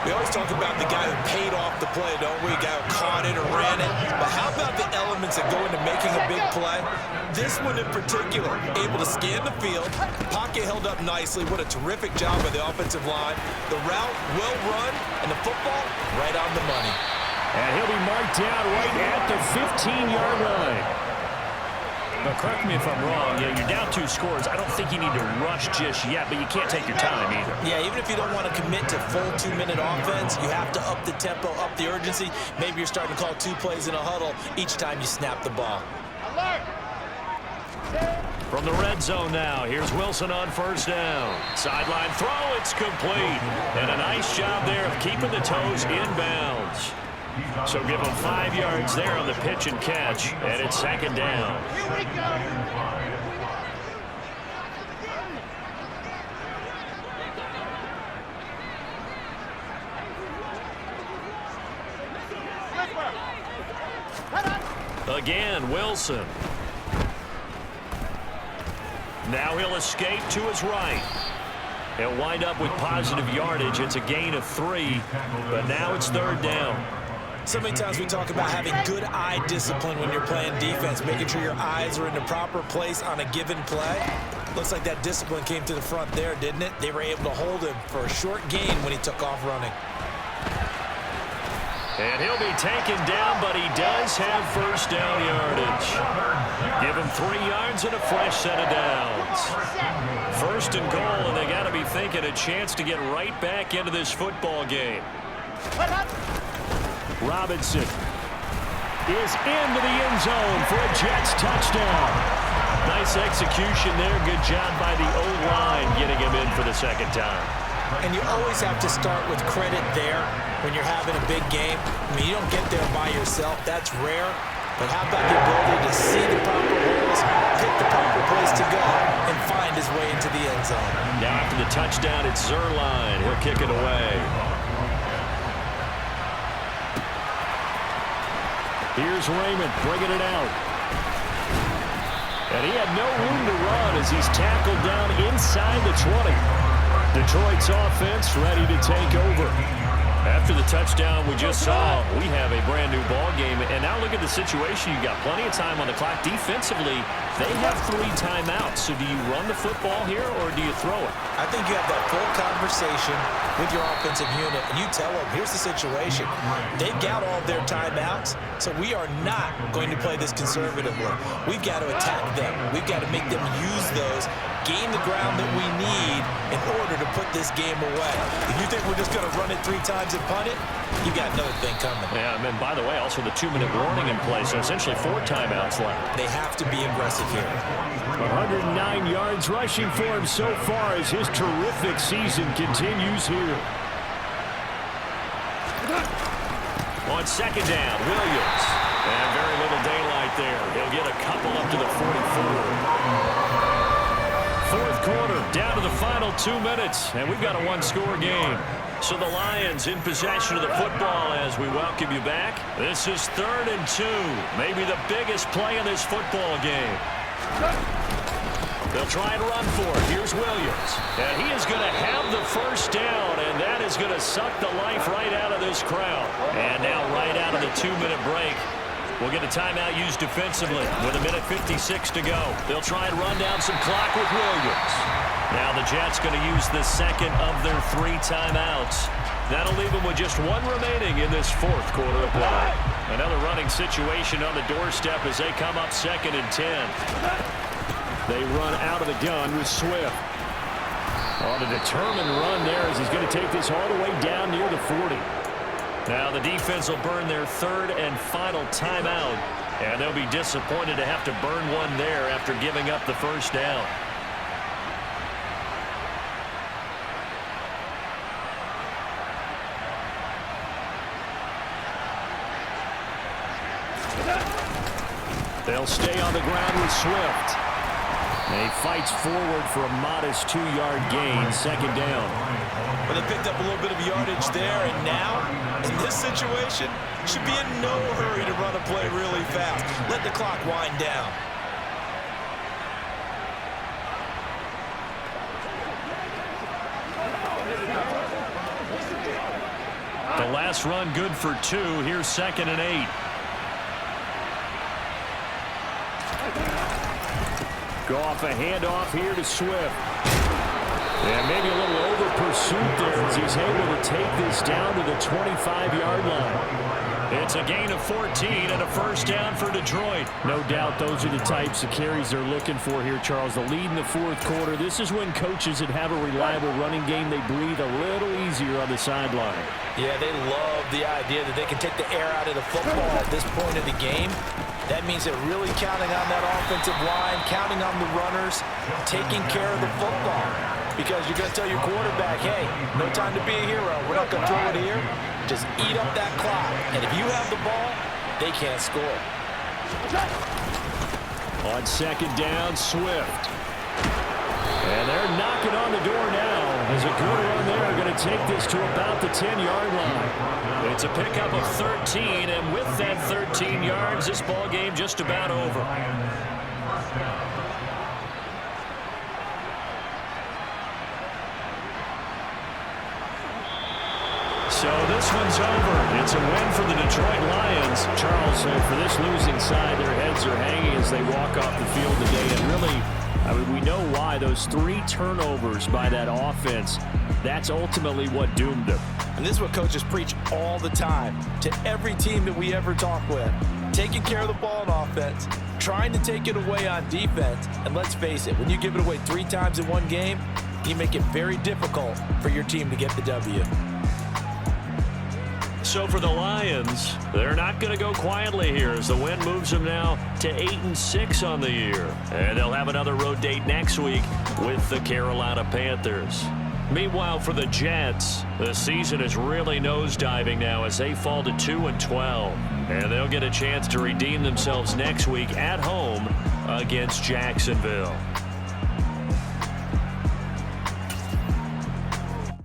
We always talk about the guy who paid off the play, don't we? The guy who caught it or ran it. But how about the elements that go into making a big play? This one in particular, able to scan the field. Pocket held up nicely. What a terrific job by the offensive line. The route, well run, and the football, right on the money. And he'll be marked down right at the 15-yard line. But correct me if I'm wrong, you're down 2 scores. I don't think you need to rush just yet, but you can't take your time either. Yeah, even if you don't want to commit to full 2-minute offense, you have to up the tempo, up the urgency. Maybe you're starting to call 2 plays in a huddle each time you snap the ball. From the red zone now, here's Wilson on first down. Sideline throw, it's complete. And a nice job there of keeping the toes inbounds. So give him 5 yards there on the pitch and catch, and it's second down. Here we go. Again, Wilson. Now he'll escape to his right. He'll wind up with positive yardage. It's a gain of 3, but now it's third down. So many times we talk about having good eye discipline when you're playing defense, making sure your eyes are in the proper place on a given play. Looks like that discipline came to the front there, didn't it? They were able to hold him for a short gain when he took off running. And he'll be taken down, but he does have first down yardage. Give him 3 yards and a fresh set of downs. First and goal, and they got to be thinking a chance to get right back into this football game. Robinson is into the end zone for a Jets touchdown. Nice execution there. Good job by the O-line getting him in for the second time. And you always have to start with credit there when you're having a big game. I mean, you don't get there by yourself. That's rare. But how about the ability to see the proper holes, pick the proper place to go, and find his way into the end zone? Now after the touchdown, it's Zuerlein. He'll kick it away. Here's Raymond bringing it out. And he had no room to run as he's tackled down inside the 20. Detroit's offense ready to take over. After the touchdown we just saw, we have a brand-new ball game. And now look at the situation. You've got plenty of time on the clock. Defensively, they have 3 timeouts. So do you run the football here or do you throw it? I think you have that full conversation with your offensive unit, and you tell them, here's the situation. They've got all their timeouts, so we are not going to play this conservatively. We've got to attack them. We've got to make them use those, gain the ground that we need in order to put this game away. If you think we're just going to run it 3 times and punt it, you got another thing coming. Yeah, and by the way, also the 2-minute warning in place, so essentially 4 timeouts left. They have to be aggressive here. 109 yards rushing for him so far as his terrific season continues here. On second down, Williams. And very little daylight there. He'll get a couple up to the 44. Fourth quarter, down to the final 2 minutes, and we've got a 1-score game. So the Lions in possession of the football as we welcome you back. This is 3rd and 2, maybe the biggest play in this football game. They'll try and run for it. Here's Williams. And he is going to have the first down, and that is going to suck the life right out of this crowd. And now right out of the 2-minute break, we'll get a timeout used defensively with 1:56 to go. They'll try and run down some clock with Williams. Now the Jets going to use the second of their 3 timeouts. That'll leave them with just 1 remaining in this 4th quarter of play. Another running situation on the doorstep as they come up 2nd and 10. They run out of the gun with Swift. On a determined run there as he's going to take this all the way down near the 40. Now the defense will burn their 3rd and final timeout. And they'll be disappointed to have to burn one there after giving up the first down. They'll stay on the ground with Swift. And he fights forward for a modest 2-yard gain, 2nd down. Well, they picked up a little bit of yardage there, and now, in this situation, should be in no hurry to run a play really fast. Let the clock wind down. The last run good for 2. Here's 2nd and 8. Go off a handoff here to Swift. And maybe a little over pursuit there as he's able to take this down to the 25-yard line. It's a gain of 14 and a first down for Detroit. No doubt those are the types of carries they're looking for here, Charles. The lead in the fourth quarter. This is when coaches that have a reliable running game, they breathe a little easier on the sideline. Yeah, they love the idea that they can take the air out of the football at this point of the game. That means they're really counting on that offensive line, counting on the runners, taking care of the football. Because you're going to tell your quarterback, hey, no time to be a hero. We're not going to throw it here. Just eat up that clock. And if you have the ball, they can't score. On second down, Swift. And they're knocking on the door now. As a good run there, going to take this to about the 10-yard line. It's a pickup of 13, and with that 13 yards, this ball game just about over. So this one's over. It's a win for the Detroit Lions. Charles, for this losing side, their heads are hanging as they walk off the field today. And really, I mean, we know why. Those 3 turnovers by that offense, that's ultimately what doomed them. And this is what coaches preach all the time to every team that we ever talk with. Taking care of the ball on offense, trying to take it away on defense. And let's face it, when you give it away 3 times in one game, you make it very difficult for your team to get the W. So for the Lions, they're not going to go quietly here as the win moves them now to 8-6 on the year. And they'll have another road date next week with the Carolina Panthers. Meanwhile, for the Jets, the season is really nosediving now as they fall to 2-12. And they'll get a chance to redeem themselves next week at home against Jacksonville.